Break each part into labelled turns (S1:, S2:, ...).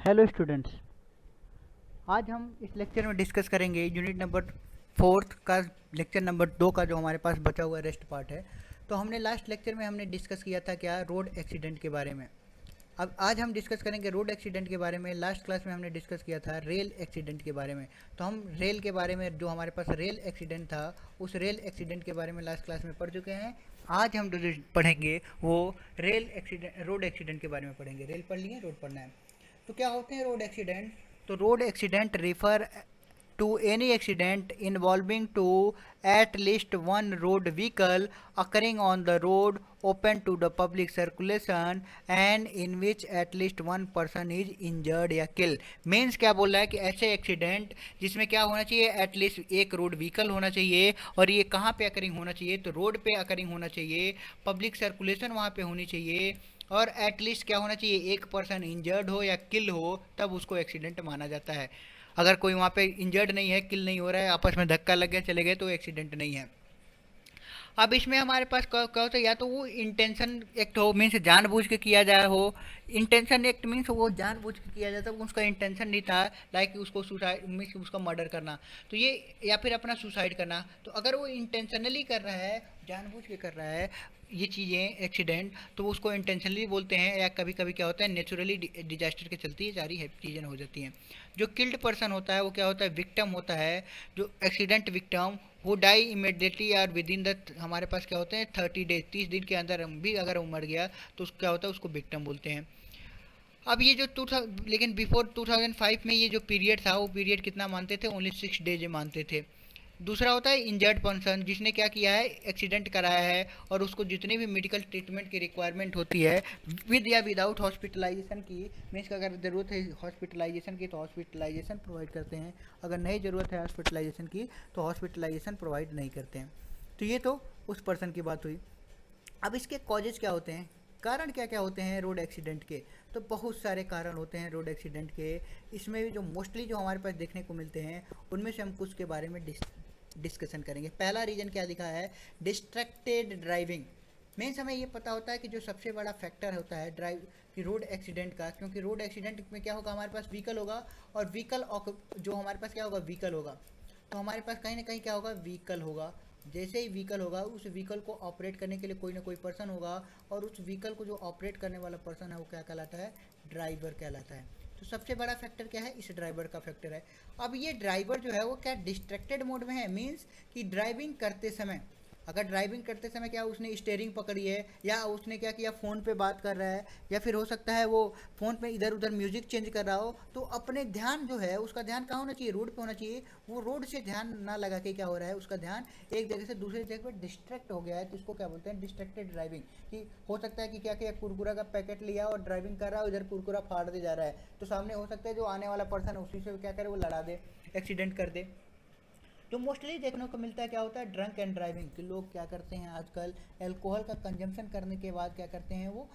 S1: Hello students. आज हम इस लेक्चर में डिस्कस करेंगे यूनिट नंबर 4 का लेक्चर नंबर 2 का जो हमारे पास बचा हुआ रेस्ट पार्ट है। तो हमने लास्ट लेक्चर में हमने डिस्कस किया था क्या, रोड एक्सीडेंट के बारे में। अब आज हम डिस्कस करेंगे रोड एक्सीडेंट के बारे में। लास्ट क्लास में हमने डिस्कस किया था रेल एक्सीडेंट के बारे में। तो हम रेल के बारे में, जो हमारे पास रेल एक्सीडेंट था, उस रेल एक्सीडेंट के बारे में लास्ट क्लास में पढ़ चुके हैं। आज हम जो पढ़ेंगे वो रोड एक्सीडेंट के बारे में पढ़ेंगे। रेल पढ़ लिए, रोड पढ़ना है। तो क्या होते हैं रोड एक्सीडेंट? तो road accident refer to any accident involving to at least one road vehicle occurring on the road open to the public circulation and in which at least one person is injured या kill। Means क्या बोल रहा है कि ऐसे accident जिसमें क्या होना चाहिए, एटलीस्ट एक रोड व्हीकल होना चाहिए। और ये कहाँ पे अकरिंग होना चाहिए? तो रोड पे अकरिंग होना चाहिए, पब्लिक सर्कुलेशन वहाँ पे होनी चाहिए, और एटलीस्ट क्या होना चाहिए, एक पर्सन इंजर्ड हो या किल हो, तब उसको एक्सीडेंट माना जाता है। अगर कोई वहाँ पे इंजर्ड नहीं है, किल नहीं हो रहा है, आपस में धक्का लग गया चले गए, तो एक्सीडेंट नहीं है। अब इसमें हमारे पास क्या होता है, या तो वो इंटेंशन एक्ट हो, मीन्स जानबूझ के किया जाए हो। इंटेंशन एक्ट मीन्स वो जानबूझ के किया जाता है, उसका इंटेंशन नहीं था, लाइक उसको सुसाइड मीन्स उसका मर्डर करना, तो ये, या फिर अपना सुसाइड करना। तो अगर वो इंटेंशनली कर रहा है, जानबूझ के कर रहा है ये चीज़ें एक्सीडेंट, तो उसको इंटेंशनली बोलते हैं। या कभी कभी क्या होता है, नेचुरली डिजास्टर के चलते ये सारी चीज़ें हो जाती हैं। जो किल्ड पर्सन होता है वो क्या होता है, विक्टिम होता है। जो एक्सीडेंट विक्टिम वो डाई इमिडिएटली और विद इन द, हमारे पास क्या होते हैं 30 डेज, 30 दिन के अंदर भी अगर वो मर गया तो क्या होता है, उसको विक्टिम बोलते हैं। अब ये जो लेकिन बिफोर 2005 में ये जो पीरियड था, वो पीरियड कितना मानते थे, ओनली 6 डेज मानते थे। दूसरा होता है इंजर्ड पर्सन, जिसने क्या किया है, एक्सीडेंट कराया है, और उसको जितने भी मेडिकल ट्रीटमेंट की रिक्वायरमेंट होती है विद या विदाउट हॉस्पिटलाइजेशन की, मीन्स अगर ज़रूरत है हॉस्पिटलाइजेशन की तो हॉस्पिटलाइजेशन प्रोवाइड करते हैं, अगर नहीं ज़रूरत है हॉस्पिटलाइजेशन की तो हॉस्पिटलाइजेशन प्रोवाइड नहीं करते हैं। तो ये तो उस पर्सन की बात हुई। अब इसके कॉजेज क्या होते हैं, कारण क्या क्या होते हैं रोड एक्सीडेंट के? तो बहुत सारे कारण होते हैं रोड एक्सीडेंट के। इसमें भी जो मोस्टली जो हमारे पास देखने को मिलते हैं, उनमें से हम कुछ के बारे में डिस्कशन करेंगे। पहला रीजन क्या दिखा है, डिस्ट्रैक्टेड ड्राइविंग। मीन्स हमें ये पता होता है कि जो सबसे बड़ा फैक्टर होता है ड्राइव कि रोड एक्सीडेंट का, क्योंकि रोड एक्सीडेंट में क्या होगा, हमारे पास व्हीकल होगा, और व्हीकल जो हमारे पास क्या होगा, व्हीकल होगा। तो हमारे पास कहीं ना कहीं क्या होगा, व्हीकल होगा। जैसे ही व्हीकल होगा, उस व्हीकल को ऑपरेट करने के लिए कोई ना कोई पर्सन होगा, और उस व्हीकल को जो ऑपरेट करने वाला पर्सन है वो क्या कहलाता है, ड्राइवर कहलाता है। तो सबसे बड़ा फैक्टर क्या है, इस ड्राइवर का फैक्टर है। अब ये ड्राइवर जो है वो क्या डिस्ट्रैक्टेड मोड में है, मीन्स कि ड्राइविंग करते समय, अगर ड्राइविंग करते समय क्या उसने स्टेयरिंग पकड़ी है, या उसने क्या किया, फ़ोन पे बात कर रहा है, या फिर हो सकता है वो फ़ोन पे इधर उधर म्यूजिक चेंज कर रहा हो, तो अपने ध्यान जो है उसका ध्यान कहाँ होना चाहिए, रोड पे होना चाहिए। वो रोड से ध्यान ना लगा के क्या हो रहा है, उसका ध्यान एक जगह से दूसरी जगह पर डिस्ट्रैक्ट हो गया है, तो इसको क्या बोलते हैं, डिस्ट्रैक्टेड ड्राइविंग। कि हो सकता है कि क्या किया, कुरकुरा का पैकेट लिया और ड्राइविंग कर रहा है, उधर कुरकुरा फाड़ दे जा रहा है, तो सामने हो सकता है जो आने वाला पर्सन है उसी से क्या करे, वो लड़ा दे, एक्सीडेंट कर दे। तो मोस्टली देखने को मिलता है क्या होता है, ड्रंक एंड ड्राइविंग, कि लोग क्या करते हैं आजकल, अल्कोहल का कंजम्पशन करने के बाद क्या करते हैं, वो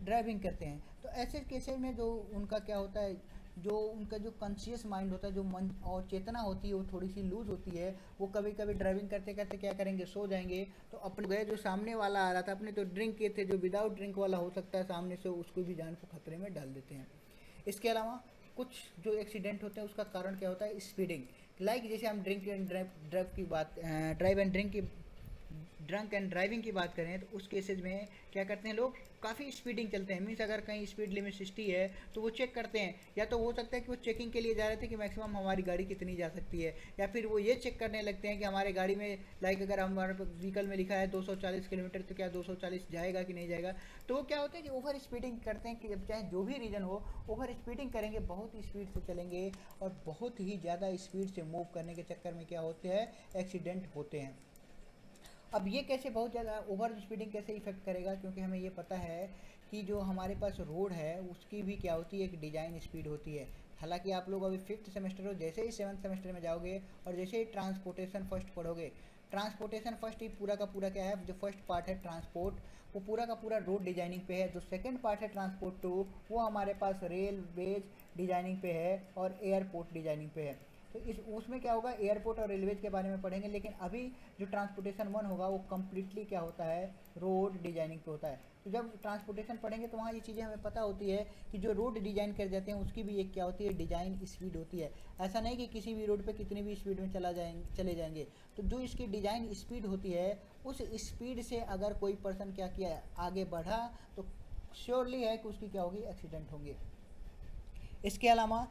S1: ड्राइविंग करते हैं। तो ऐसे केसेस में जो उनका क्या होता है, जो उनका जो कॉन्शियस माइंड होता है, जो मन और चेतना होती है वो थोड़ी सी लूज होती है। वो कभी कभी ड्राइविंग करते करते क्या करेंगे, सो जाएंगे। तो अपने गए जो सामने वाला आ रहा था, अपने तो ड्रिंक किए थे, जो विदाउट ड्रिंक वाला हो सकता है सामने से, उसको भी जान को खतरे में डाल देते हैं। इसके अलावा कुछ जो एक्सीडेंट होते हैं उसका कारण क्या होता है, स्पीडिंग। लाइक जैसे हम ड्रिंक एंड ड्राइव की बात, ड्राइव एंड ड्रिंक की, ड्रंक एंड ड्राइविंग की बात करें, तो उस केसेज में क्या करते हैं लोग, काफ़ी स्पीडिंग चलते हैं। मीन्स अगर कहीं स्पीड लिमिट 60 है तो वो चेक करते हैं, या तो हो सकता है कि वो चेकिंग के लिए जा रहे थे कि मैक्सिमम हमारी गाड़ी कितनी जा सकती है, या फिर वो ये चेक करने लगते हैं कि हमारे गाड़ी में, लाइक अगर हमारे व्हीकल में लिखा है 240 किलोमीटर, तो क्या 240 जाएगा कि नहीं जाएगा। तो वो क्या होता है कि ओवर स्पीडिंग करते हैं, कि जब चाहे जो भी रीज़न हो, ओवर स्पीडिंग करेंगे, बहुत ही स्पीड से चलेंगे, और बहुत ही ज़्यादा स्पीड से मूव करने के चक्कर में क्या होते हैं, एक्सीडेंट होते हैं। अब ये कैसे बहुत ज़्यादा ओवर स्पीडिंग कैसे इफेक्ट करेगा, क्योंकि हमें ये पता है कि जो हमारे पास रोड है उसकी भी क्या होती है, एक डिज़ाइन स्पीड होती है। हालांकि आप लोग अभी 5th सेमेस्टर हो, जैसे ही 7th सेमेस्टर में जाओगे और जैसे ही ट्रांसपोर्टेशन फर्स्ट पढ़ोगे, ट्रांसपोर्टेशन फर्स्ट ही पूरा का पूरा क्या है, जो फर्स्ट पार्ट है ट्रांसपोर्ट, वो पूरा का पूरा रोड डिजाइनिंग पे है। जो सेकंड पार्ट है ट्रांसपोर्ट 2, वो हमारे पास रेलवेज डिजाइनिंग पे है और एयरपोर्ट डिजाइनिंग पे है। तो इस उसमें क्या होगा, एयरपोर्ट और रेलवेज के बारे में पढ़ेंगे। लेकिन अभी जो ट्रांसपोर्टेशन 1 होगा वो कम्प्लीटली क्या होता है, रोड डिजाइनिंग पे होता है। तो जब ट्रांसपोर्टेशन पढ़ेंगे तो वहाँ ये चीज़ें हमें पता होती है कि जो रोड डिजाइन कर जाते हैं उसकी भी एक क्या होती है, डिजाइन स्पीड होती है। ऐसा नहीं कि किसी भी रोड पे कितनी भी स्पीड में चले जाएंगे। तो जो इसकी डिजाइन स्पीड होती है उस स्पीड से अगर कोई पर्सन क्या किया, आगे बढ़ा, तो श्योरली है कि उसकी क्या होगी, एक्सीडेंट होंगे। इसके अलावा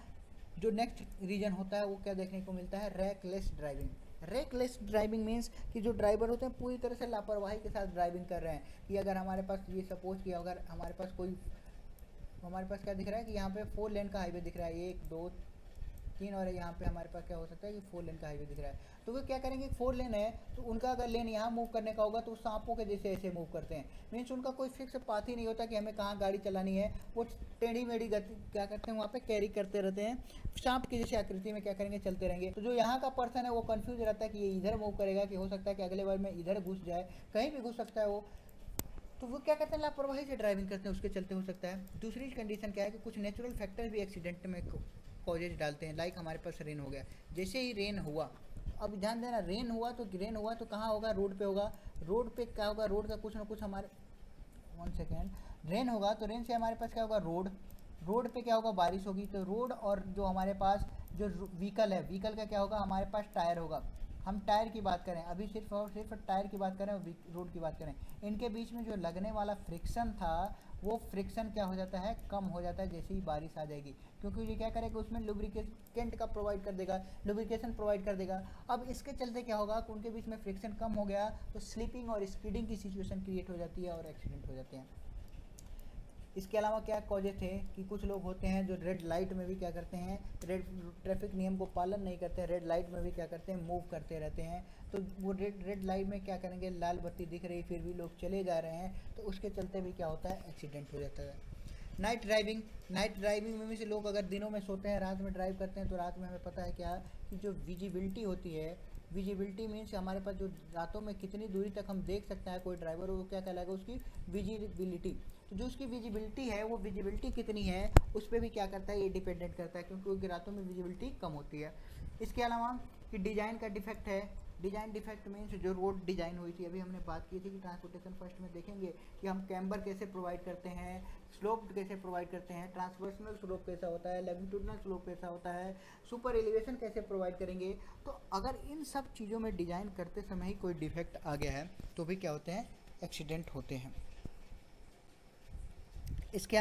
S1: जो नेक्स्ट रीजन होता है वो क्या देखने को मिलता है, reckless driving. Reckless driving means कि जो ड्राइवर होते हैं पूरी तरह से लापरवाही के साथ ड्राइविंग कर रहे हैं। कि अगर हमारे पास ये सपोज किया, अगर हमारे पास क्या दिख रहा है कि यहाँ पे 4 लेन का हाईवे दिख रहा है, 1 2 3, और यहाँ पे हमारे पास क्या हो सकता है कि 4 लेन का हाईवे दिख रहा है। तो वो क्या करेंगे, 4 लेन है तो उनका अगर लेन यहाँ मूव करने का होगा तो सांपों के जैसे ऐसे मूव करते हैं। मीन्स उनका कोई फिक्स पाथ ही नहीं होता कि हमें कहाँ गाड़ी चलानी है। वो टेढ़ी मेढ़ी गति क्या करते हैं, वहाँ पे कैरी करते रहते हैं, सांप की जैसे आकृति में क्या करेंगे, चलते रहेंगे। तो जो यहाँ का पर्सन है वो कन्फ्यूज रहता है कि ये इधर मूव करेगा कि हो सकता है कि अगले बार में इधर घुस जाए, कहीं भी घुस सकता है वो। तो वो क्या करते हैं, लापरवाही से ड्राइविंग करते हैं, उसके चलते हो सकता है। दूसरी कंडीशन क्या है कि कुछ नेचुरल फैक्टर भी एक्सीडेंट में कॉजेज डालते हैं। लाइक हमारे पास रेन हो गया, जैसे ही रेन हुआ, अब ध्यान देना, रेन हुआ तो कहाँ होगा, रोड पे होगा। रोड पे क्या होगा, रोड का कुछ ना कुछ हमारे 1 सेकेंड, रेन होगा तो रेन से हमारे पास क्या होगा, रोड पे क्या होगा, बारिश होगी। तो रोड और जो हमारे पास जो व्हीकल है, व्हीकल का क्या होगा, हमारे पास टायर होगा। हम टायर की बात करें, अभी सिर्फ और सिर्फ टायर की बात करें और रोड की बात करें, इनके बीच में जो लगने वाला फ्रिक्शन था वो फ्रिक्शन क्या हो जाता है, कम हो जाता है जैसे ही बारिश आ जाएगी। क्योंकि ये क्या करेगा, उसमें लुब्रिकेंट का प्रोवाइड कर देगा, लुब्रिकेशन प्रोवाइड कर देगा। अब इसके चलते क्या होगा कि उनके बीच में फ्रिक्शन कम हो गया तो स्लिपिंग और स्कीडिंग की सिचुएशन क्रिएट हो जाती है और एक्सीडेंट हो जाते हैं। इसके अलावा क्या कॉजेज थे कि कुछ लोग होते हैं जो रेड लाइट में भी क्या करते हैं, रेड ट्रैफिक नियम को पालन नहीं करते हैं, रेड लाइट में भी क्या करते हैं, मूव करते रहते हैं। तो वो रेड लाइट में क्या करेंगे, लाल बत्ती दिख रही फिर भी लोग चले जा रहे हैं, तो उसके चलते भी क्या होता है, एक्सीडेंट हो जाता है। नाइट ड्राइविंग में भी से लोग अगर दिनों में सोते हैं, रात में ड्राइव करते हैं, तो रात में हमें पता है क्या कि जो विजिबिलिटी होती है, विजिबिलिटी मीन्स हमारे पास जो रातों में कितनी दूरी तक हम देख सकते हैं कोई ड्राइवर, वो क्या कहलाएगा, उसकी विजिबिलिटी। तो जो उसकी विजिबिलिटी है वो विजिबिलिटी कितनी है उस पर भी क्या करता है, ये डिपेंडेंट करता है, क्योंकि रातों में विजिबिलिटी कम होती है। इसके अलावा कि डिज़ाइन का डिफेक्ट है, डिज़ाइन डिफेक्ट मीन्स जो रोड डिज़ाइन हुई थी, अभी हमने बात की थी कि ट्रांसपोर्टेशन फर्स्ट में देखेंगे कि हम कैम्बर कैसे प्रोवाइड करते हैं, स्लोप कैसे प्रोवाइड करते हैं, ट्रांसवर्सनल स्लोप कैसा होता है, लैंगिट्यूडनल स्लोप कैसा होता है, सुपर एलिवेशन कैसे प्रोवाइड करेंगे। तो अगर इन सब चीज़ों में डिज़ाइन करते समय ही कोई डिफेक्ट आ गया है तो भी क्या होते हैं, एक्सीडेंट होते हैं। इसके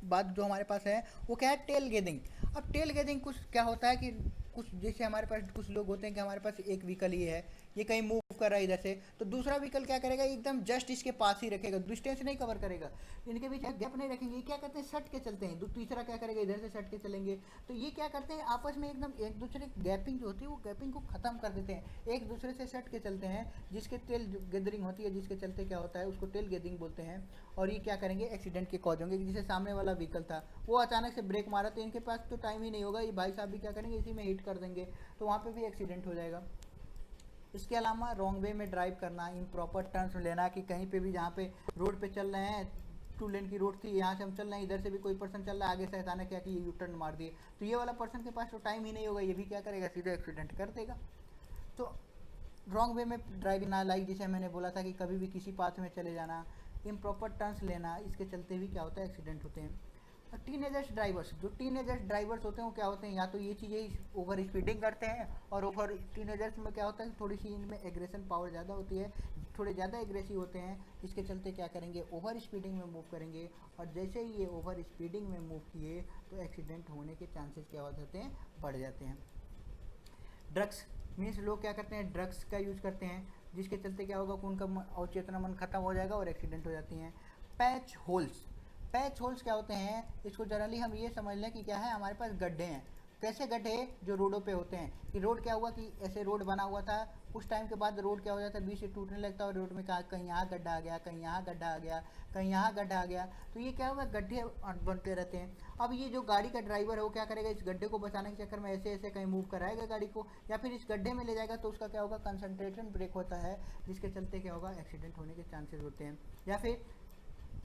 S1: बाद जो हमारे पास है वो क्या है, टेल गेदिंग। अब टेल गेदिंग कुछ क्या होता है कि कुछ जैसे हमारे पास कुछ लोग होते हैं कि हमारे पास एक व्हीकल ही है, ये कहीं मूव कर रहा है इधर से, तो दूसरा व्हीकल क्या करेगा, एकदम जस्ट इसके पास ही रखेगा, डिस्टेंस नहीं कवर करेगा, इनके बीच गैप नहीं रखेंगे। ये क्या करते हैं, सट के चलते हैं, तीसरा क्या करेगा, इधर से सट के चलेंगे। तो ये क्या करते हैं, आपस में एकदम एक दूसरे गैपिंग जो होती है वो गैपिंग को खत्म कर देते हैं, एक दूसरे से सट के चलते हैं, जिसके टेल गैदरिंग होती है, जिसके चलते क्या होता है उसको टेल गैदरिंग बोलते हैं। और ये क्या करेंगे, एक्सीडेंट के कॉज होंगे। जैसे सामने वाला व्हीकल था वो अचानक से ब्रेक मारा तो इनके पास तो टाइम ही नहीं होगा, ये भाई साहब भी क्या करेंगे, इसी में हिट कर देंगे, तो वहाँ पे भी एक्सीडेंट हो जाएगा। इसके अलावा रॉन्ग वे में ड्राइव करना, इम्प्रॉपर टर्न्स लेना, कि कहीं पे भी जहाँ पे रोड पे चल रहे हैं, 2 लेन की रोड थी, यहाँ से हम चल रहे हैं, इधर से भी कोई पर्सन चल रहा है, आगे से अचानक क्या कि ये यू टर्न मार दिए, तो ये वाला पर्सन के पास तो टाइम ही नहीं होगा, ये भी क्या करेगा, सीधे एक्सीडेंट कर देगा। तो रॉन्ग वे में ड्राइविंग ना, लाइक जैसे मैंने बोला था कि कभी भी किसी पाथ में चले जाना, इम्प्रॉपर टर्न्स लेना, इसके चलते भी क्या होता है, एक्सीडेंट होते हैं। टीनेजर्स ड्राइवर्स, जो टीनेजर्स ड्राइवर्स होते हैं वो क्या होते हैं, या तो ये चीज़ें ओवर स्पीडिंग करते हैं, और ओवर टीनेजर्स में क्या होता है थोड़ी सी इनमें एग्रेशन पावर ज़्यादा होती है, थोड़े ज़्यादा एग्रेसिव होते हैं, इसके चलते क्या करेंगे, ओवर स्पीडिंग में मूव करेंगे, और जैसे ही ये ओवर स्पीडिंग में मूव किए तो एक्सीडेंट होने के चांसेस क्या हो जाते हैं, बढ़ जाते हैं। ड्रग्स मीन्स लोग क्या करते हैं, ड्रग्स का यूज़ करते हैं, जिसके चलते क्या होगा कि उनका अवचेतना मन खत्म हो जाएगा और एक्सीडेंट हो जाती हैं। पैच होल्स क्या होते हैं, इसको जनरली हम ये समझ लें कि क्या है, हमारे पास गड्ढे हैं। कैसे गड्ढे, जो रोडों पे होते हैं, कि रोड क्या हुआ कि ऐसे रोड बना हुआ था, कुछ टाइम के बाद रोड क्या हो जाता है, बीच से टूटने लगता है, और रोड में कहीं यहाँ गड्ढा आ गया, कहीं यहाँ गड्ढा आ गया, कहीं यहाँ गड्ढा आ गया, तो ये क्या होगा, गड्ढे बनते रहते हैं। अब ये जो गाड़ी का ड्राइवर है वो क्या करेगा, इस गड्ढे को बचाने के चक्कर में ऐसे ऐसे कहीं मूव कराएगा गाड़ी को, या फिर इस गड्ढे में ले जाएगा, तो उसका क्या होगा, कंसंट्रेशन ब्रेक होता है, जिसके चलते क्या होगा, एक्सीडेंट होने के चांसेस होते हैं। या फिर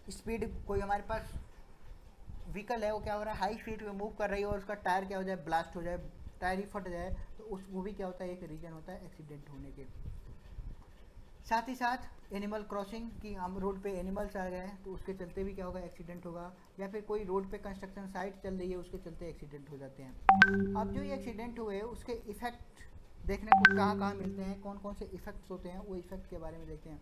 S1: स्पीड, कोई हमारे पास व्हीकल है वो क्या हो रहा है, हाई स्पीड में मूव कर रही है और उसका टायर क्या हो जाए, ब्लास्ट हो जाए, टायर ही फट जाए तो उस वो भी क्या होता है, एक रीज़न होता है एक्सीडेंट होने के। साथ ही साथ एनिमल क्रॉसिंग कि हम रोड पे एनिमल्स आ गए हैं तो उसके चलते भी क्या होगा, एक्सीडेंट होगा। या फिर कोई रोड पे कंस्ट्रक्शन साइट चल रही है उसके चलते एक्सीडेंट हो जाते हैं। अब जो ये एक्सीडेंट हुए उसके इफ़ेक्ट देखने को कहाँ कहाँ मिलते हैं, कौन कौन से इफ़ेक्ट्स होते हैं, वो इफ़ेक्ट के बारे में देखते हैं।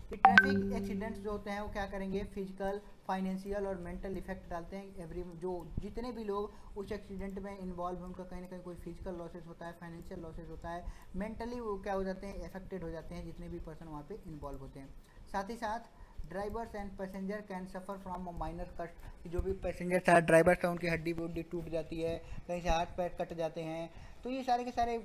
S1: कि ट्रैफिक एक्सीडेंट्स जो होते हैं वो क्या करेंगे, फिजिकल, फाइनेंशियल और मेंटल इफेक्ट डालते हैं। एवरी जो जितने भी लोग उस एक्सीडेंट में इन्वॉल्व हैं उनका कहीं ना कहीं कोई फिजिकल लॉसेस होता है, फाइनेंशियल लॉसेस होता है, मेंटली वो क्या हो जाते हैं, अफेक्टेड हो जाते हैं जितने भी पर्सन वहाँ पे इन्वॉल्व होते हैं। साथ ही साथ drivers and passenger can suffer from minor cut, जो भी पैसेंजर था, ड्राइवर था, उनकी हड्डी वड्डी टूट जाती है, कहीं से हाथ पैर कट जाते हैं। तो ये सारे के सारे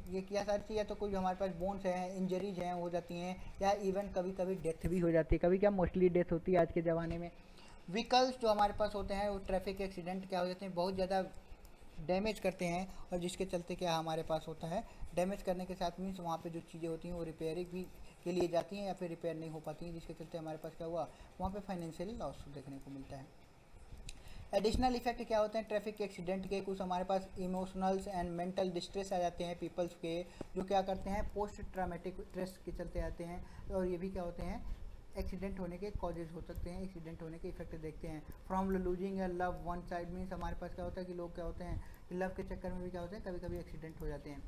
S1: ये क्या सारी चीज़ें, तो कोई हमारे पास बोन्स हैं, इंजरीज हैं हो जाती हैं, या इवन कभी कभी डेथ भी हो जाती है। कभी क्या मोस्टली डेथ होती है आज के ज़माने में। व्हीकल्स जो हमारे पास होते हैं वो ट्रैफिक एक्सीडेंट क्या हो जाते हैं, बहुत ज़्यादा डैमेज करते हैं, और जिसके चलते क्या हमारे पास होता है, डैमेज करने के साथ मीन्स वहाँ पे जो चीज़ें होती हैं वो रिपेयरिंग भी के लिए जाती हैं या फिर रिपेयर नहीं हो पाती हैं, जिसके चलते हमारे पास क्या हुआ, वहाँ पे फाइनेंशियल लॉस देखने को मिलता है। एडिशनल इफेक्ट क्या होते हैं ट्रैफिक एक्सीडेंट के, कुछ हमारे पास इमोशनल्स एंड मेंटल डिस्ट्रेस आ जाते हैं पीपल्स के, जो क्या करते हैं पोस्ट ट्रामेटिक स्ट्रेस के चलते आते हैं। और ये भी क्या होते हैं, एक्सीडेंट होने के कॉजेज हो सकते हैं, एक्सीडेंट होने के इफेक्ट देखते हैं। From losing a love one side means हमारे पास क्या होता है कि लोग क्या होते हैं, लव के चक्कर में भी क्या होते हैं, कभी कभी एक्सीडेंट हो जाते हैं।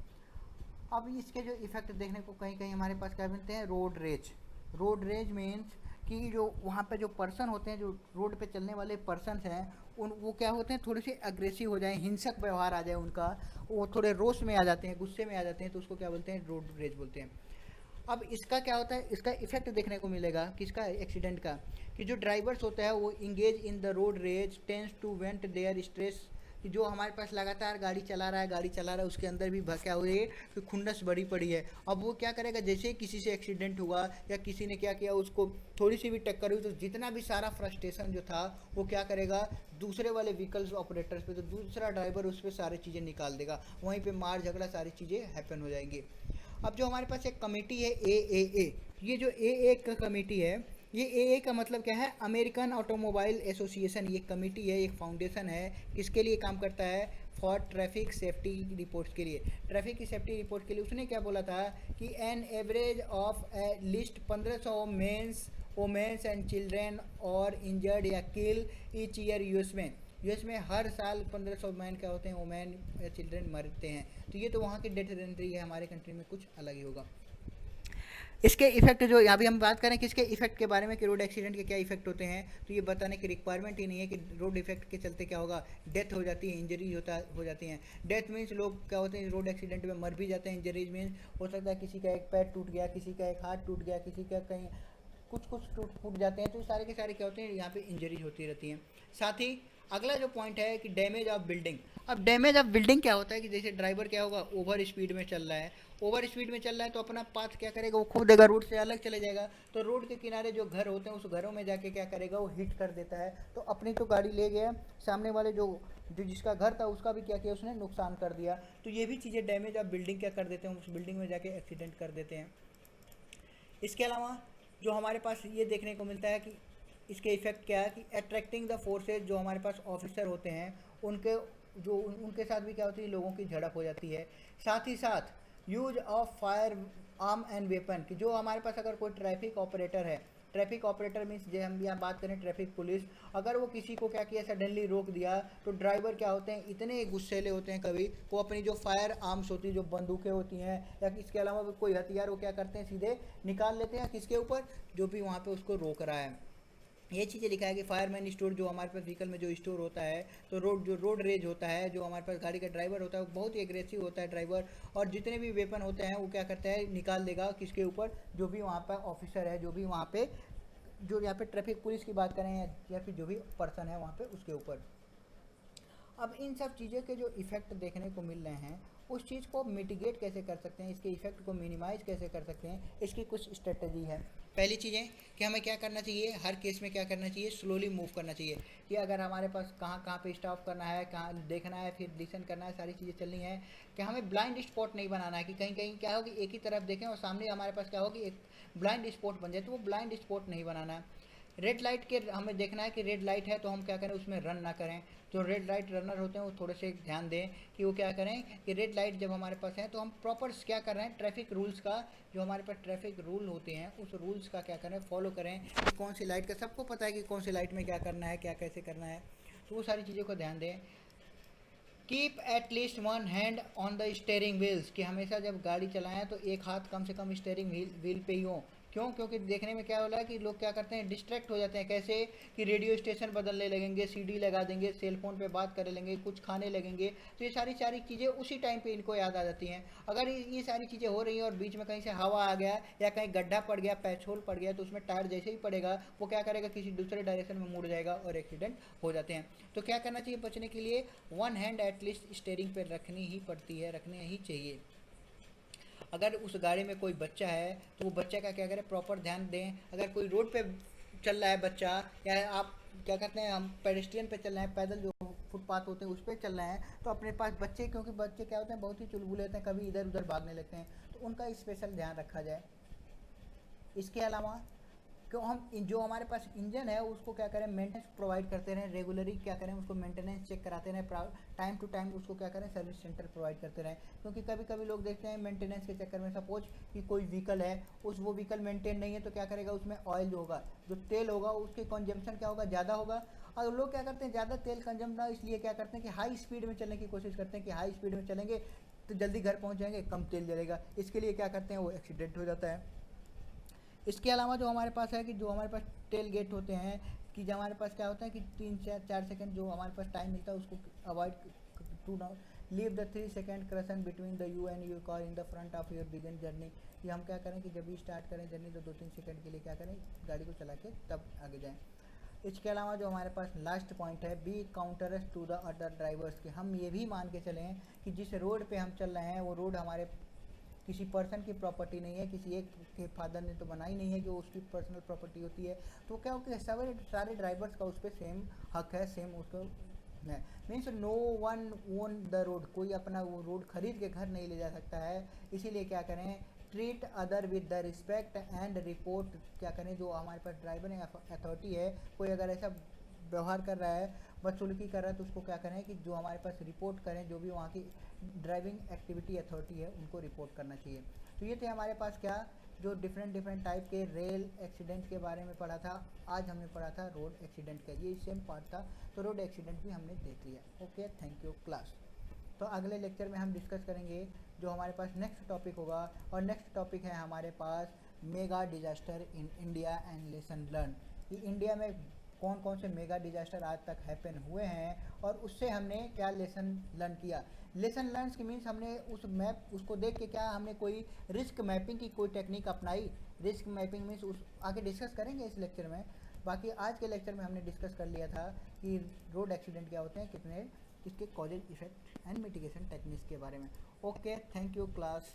S1: अब इसके जो इफेक्ट देखने को कहीं कहीं हमारे पास क्या मिलते हैं, road rage. Road rage means कि जो वहाँ पे जो पर्सन होते हैं, जो रोड पे चलने वाले पर्सनस हैं, उन वो क्या होते हैं, थोड़े से अग्रेसिव हो जाए, हिंसक व्यवहार आ जाए उनका, वो थोड़े रोष में आ जाते हैं, गुस्से में आ जाते हैं, तो उसको क्या बोलते हैं, रोड रेज बोलते हैं। अब इसका क्या होता है, इसका इफेक्ट देखने को मिलेगा किसका, एक्सीडेंट का, कि जो ड्राइवर्स होता है वो engage in the road rage tends to vent their stress, कि जो हमारे पास लगातार गाड़ी चला रहा है उसके अंदर भी क्या हो रही है, कि खुंदस बड़ी पड़ी है। अब वो क्या करेगा, जैसे ही किसी से एक्सीडेंट हुआ या किसी ने क्या किया, उसको थोड़ी सी भी टक्कर हुई, तो जितना भी सारा फ्रस्ट्रेशन जो था वो क्या करेगा, दूसरे वाले व्हीकल्स ऑपरेटर्स पे, तो दूसरा ड्राइवर उस पर सारी चीज़ें निकाल देगा, वहीं पे मार झगड़ा सारी चीज़ें हैपन हो जाएंगी। अब जो हमारे पास एक कमेटी है ए, ये जो ए का कमेटी है, ये ए का मतलब क्या है, अमेरिकन ऑटोमोबाइल एसोसिएशन, ये कमेटी है, एक फाउंडेशन है, किसके लिए काम करता है, फॉर ट्रैफिक सेफ्टी रिपोर्ट्स के लिए, ट्रैफिक की सेफ्टी रिपोर्ट के लिए। उसने क्या बोला था कि an average of least 1500 men's women's and children और इंजर्ड या किल ईच ईयर यूएस में हर साल 1500 मैन क्या होते हैं, वोमेन या चिल्ड्रेन मरते हैं। तो ये तो वहाँ की डेथ रेंडरी है, हमारे कंट्री में कुछ अलग ही होगा। इसके इफेक्ट जो यहाँ भी हम बात करें किसके इफेक्ट के बारे में, कि रोड एक्सीडेंट के क्या इफेक्ट होते हैं, तो ये बताने की रिक्वायरमेंट ही नहीं है कि रोड इफेक्ट के चलते क्या होगा, डेथ हो जाती है, इंजरीज हो जाती हैं। डेथ मीन्स लोग क्या होते हैं, रोड एक्सीडेंट में मर भी जाते हैं। इंजरीज मीन्स हो सकता है किसी का एक पैर टूट गया, किसी का एक हाथ टूट गया, किसी का कहीं कुछ टूट फूट जाते हैं, तो सारे के सारे क्या होते हैं, यहाँ पे इंजरीज होती रहती हैं। साथ ही अगला जो पॉइंट है कि डैमेज ऑफ बिल्डिंग। अब डैमेज ऑफ बिल्डिंग क्या होता है, कि जैसे ड्राइवर क्या होगा, ओवर स्पीड में चल रहा है, ओवर स्पीड में चल रहा है तो अपना पाथ क्या करेगा, वो खो देगा, रोड से अलग चले जाएगा, तो रोड के किनारे जो घर होते हैं उस घरों में जाके क्या करेगा, वो हिट कर देता है। तो अपनी तो गाड़ी ले गया, सामने वाले जो जो जिसका घर था उसका भी क्या किया, उसने नुकसान कर दिया। तो ये भी चीज़ें डैमेज ऑफ बिल्डिंग क्या कर देते हैं, उस बिल्डिंग में जाके एक्सीडेंट कर देते हैं। इसके अलावा जो हमारे पास ये देखने को मिलता है कि इसके इफ़ेक्ट क्या है, कि अट्रैक्टिंग द फोर्सेज, जो हमारे पास ऑफिसर होते हैं उनके उनके साथ भी क्या होती है, लोगों की झड़प हो जाती है। साथ ही साथ use of fire arm and weapon, कि जो हमारे पास अगर कोई ट्रैफिक ऑपरेटर है, ट्रैफिक ऑपरेटर मीन्स जो हम यहाँ बात करें ट्रैफिक पुलिस, अगर वो किसी को क्या किया, सडनली रोक दिया, तो ड्राइवर क्या होते हैं, इतने गुस्सेले होते हैं, कभी वो अपनी जो फायर आर्म्स होती है, जो बंदूकें होती हैं या इसके अलावा भी कोई हथियार, वो क्या करते हैं, सीधे निकाल लेते हैं किसके ऊपर, जो भी वहाँ पे उसको रोक रहा है। ये चीज़ें लिखा है कि फायरमैन स्टोर, जो हमारे पास व्हीकल में जो स्टोर होता है, तो रोड रेज होता है, जो हमारे पास गाड़ी का ड्राइवर होता है वो बहुत ही एग्रेसिव होता है ड्राइवर, और जितने भी वेपन होते हैं वो क्या करता है, निकाल देगा किसके ऊपर, जो भी वहाँ पर ऑफिसर है, जो भी वहाँ पे जो यहाँ पे ट्रैफिक पुलिस की बात करें या फिर जो भी पर्सन है वहाँ पे उसके ऊपर। अब इन सब चीज़ों के जो इफ़ेक्ट देखने को मिल रहे हैं, उस चीज़ को मिटिगेट कैसे कर सकते हैं, इसके इफ़ेक्ट को मिनिमाइज़ कैसे कर सकते हैं, इसकी कुछ स्ट्रेटजी है। पहली चीज़ें कि हमें क्या करना चाहिए, हर केस में क्या करना चाहिए, स्लोली मूव करना चाहिए। कि अगर हमारे पास कहाँ कहाँ पे स्टॉप करना है, कहाँ देखना है, फिर डिसीजन करना है, सारी चीज़ें चलनी है, कि हमें ब्लाइंड स्पॉट नहीं बनाना है, कि कहीं कहीं क्या होगी, एक ही तरफ देखें और सामने हमारे पास क्या होगी, एक ब्लाइंड स्पॉट बन जाए, तो वो ब्लाइंड स्पॉट नहीं बनाना है। रेड लाइट के हमें देखना है कि रेड लाइट है तो हम क्या करें, उसमें रन ना करें। जो रेड लाइट रनर होते हैं वो थोड़े से ध्यान दें कि वो क्या करें कि रेड लाइट जब हमारे पास है तो हम प्रॉपर क्या कर रहे हैं, ट्रैफिक रूल्स का, जो हमारे पास ट्रैफिक रूल होते हैं उस रूल्स का क्या करें, फॉलो करें कि कौन सी लाइट का, सबको पता है कि कौन सी लाइट में क्या करना है, क्या कैसे करना है, तो वो सारी चीज़ों को ध्यान दें। Keep at least one hand on the steering wheels, कि हमेशा जब गाड़ी चलाएं तो एक हाथ कम से कम स्टेयरिंग व्हील पे ही हो। क्यों? क्योंकि देखने में क्या हो रहा है कि लोग क्या करते हैं, डिस्ट्रैक्ट हो जाते हैं। कैसे? कि रेडियो स्टेशन बदलने लगेंगे, सीडी लगा देंगे, सेल फोन पे बात करने लगेंगे, कुछ खाने लगेंगे, तो ये सारी सारी चीज़ें उसी टाइम पे इनको याद आ जाती हैं। अगर ये सारी चीज़ें हो रही हैं और बीच में कहीं से हवा आ गया या कहीं गड्ढा पड़ गया, पैचहोल पड़ गया, तो उसमें टायर जैसे ही पड़ेगा वो क्या करेगा, किसी दूसरे डायरेक्शन में मुड़ जाएगा और एक्सीडेंट हो जाते हैं। तो क्या करना चाहिए बचने के लिए? वन हैंड एटलीस्ट स्टेयरिंग पे रखनी ही पड़ती है, रखनी ही चाहिए। अगर उस गाड़ी में कोई बच्चा है तो वो बच्चे का क्या करें, प्रॉपर ध्यान दें। अगर कोई रोड पे चल रहा है बच्चा, या आप क्या कहते हैं, हम पेडेस्ट्रियन पे चल रहे हैं, पैदल जो फुटपाथ होते हैं उस पर चल रहे हैं, तो अपने पास बच्चे, क्योंकि बच्चे क्या होते हैं, बहुत ही चुलबुले होते हैं, कभी इधर उधर भागने लगते हैं, तो उनका स्पेशल ध्यान रखा जाए। इसके अलावा क्यों हम जो हमारे पास इंजन है उसको क्या करें, मेंटेनेंस प्रोवाइड करते रहें, रेगुलरली क्या करें, उसको मेंटेनेंस चेक कराते रहें, टाइम टू टाइम उसको क्या करें, सर्विस सेंटर प्रोवाइड करते रहें। क्योंकि कभी कभी लोग देखते हैं मेंटेनेंस के चक्कर में, सपोज कि कोई व्हीकल है, वो व्हीकल मेंटेन नहीं है, तो क्या करेगा, उसमें ऑयल जो होगा, जो तेल होगा, उसके कंजम्पशन क्या होगा, ज़्यादा होगा। और लोग क्या करते हैं, ज़्यादा तेल कंजम ना, इसलिए क्या करते हैं कि हाई स्पीड में चलने की कोशिश करते हैं, कि हाई स्पीड में चलेंगे तो जल्दी घर पहुँच जाएंगे, कम तेल जलेगा, इसके लिए क्या करते हैं, वो एक्सीडेंट हो जाता है। इसके अलावा जो हमारे पास है कि जो हमारे पास टेल गेट होते हैं, कि जब हमारे पास क्या होता है कि 3 4 4 सेकंड जो हमारे पास टाइम मिलता है उसको avoid to now leave the 3 second cushion between the you and your car in the front of your begin journey. कि हम क्या करें कि जब भी स्टार्ट करें जर्नी तो 2 3 सेकंड के लिए क्या करें, गाड़ी को चला के तब आगे जाएँ। इसके अलावा जो हमारे पास लास्ट पॉइंट है, be courteous to the other drivers, के हम ये भी मान के चलें कि जिस रोड पे हम चल रहे हैं वो रोड हमारे किसी पर्सन की प्रॉपर्टी नहीं है, किसी एक के फादर ने तो बनाई नहीं है कि वो उसकी पर्सनल प्रॉपर्टी होती है। तो क्या होता है, सारे ड्राइवर्स का उस पर सेम हक है, सेम उसको means no one own the road, कोई अपना वो रोड खरीद के घर नहीं ले जा सकता है। इसीलिए क्या करें, treat other with the respect and report, क्या करें, जो हमारे पास ड्राइवर अथॉरिटी है, कोई अगर ऐसा व्यवहार कर रहा है, बदसलूकी कर रहा है, तो उसको क्या करें कि जो हमारे पास रिपोर्ट करें, जो भी वहाँ की ड्राइविंग एक्टिविटी अथॉरिटी है उनको रिपोर्ट करना चाहिए। तो ये थे हमारे पास क्या, जो डिफरेंट टाइप के रेल एक्सीडेंट के बारे में पढ़ा था। आज हमने पढ़ा था रोड एक्सीडेंट का, ये सेम पार्ट था, तो रोड एक्सीडेंट भी हमने देख लिया। Okay, thank you class. तो अगले लेक्चर में हम डिस्कस करेंगे जो हमारे पास नेक्स्ट टॉपिक होगा, और नेक्स्ट टॉपिक है हमारे पास mega disaster in India and lesson learn, कि इंडिया में कौन कौन से मेगा डिजास्टर आज तक हैपन हुए हैं और उससे हमने क्या लेसन लर्न किया। लेसन लर्न की मीन्स हमने उस मैप उसको देख के क्या हमने कोई रिस्क मैपिंग की कोई टेक्निक अपनाई। रिस्क मैपिंग मीन्स उस आगे डिस्कस करेंगे इस लेक्चर में। बाकी आज के लेक्चर में हमने डिस्कस कर लिया था कि रोड एक्सीडेंट क्या होते हैं, कितने, इसके causes, effect and mitigation techniques के बारे में। Okay, thank you class.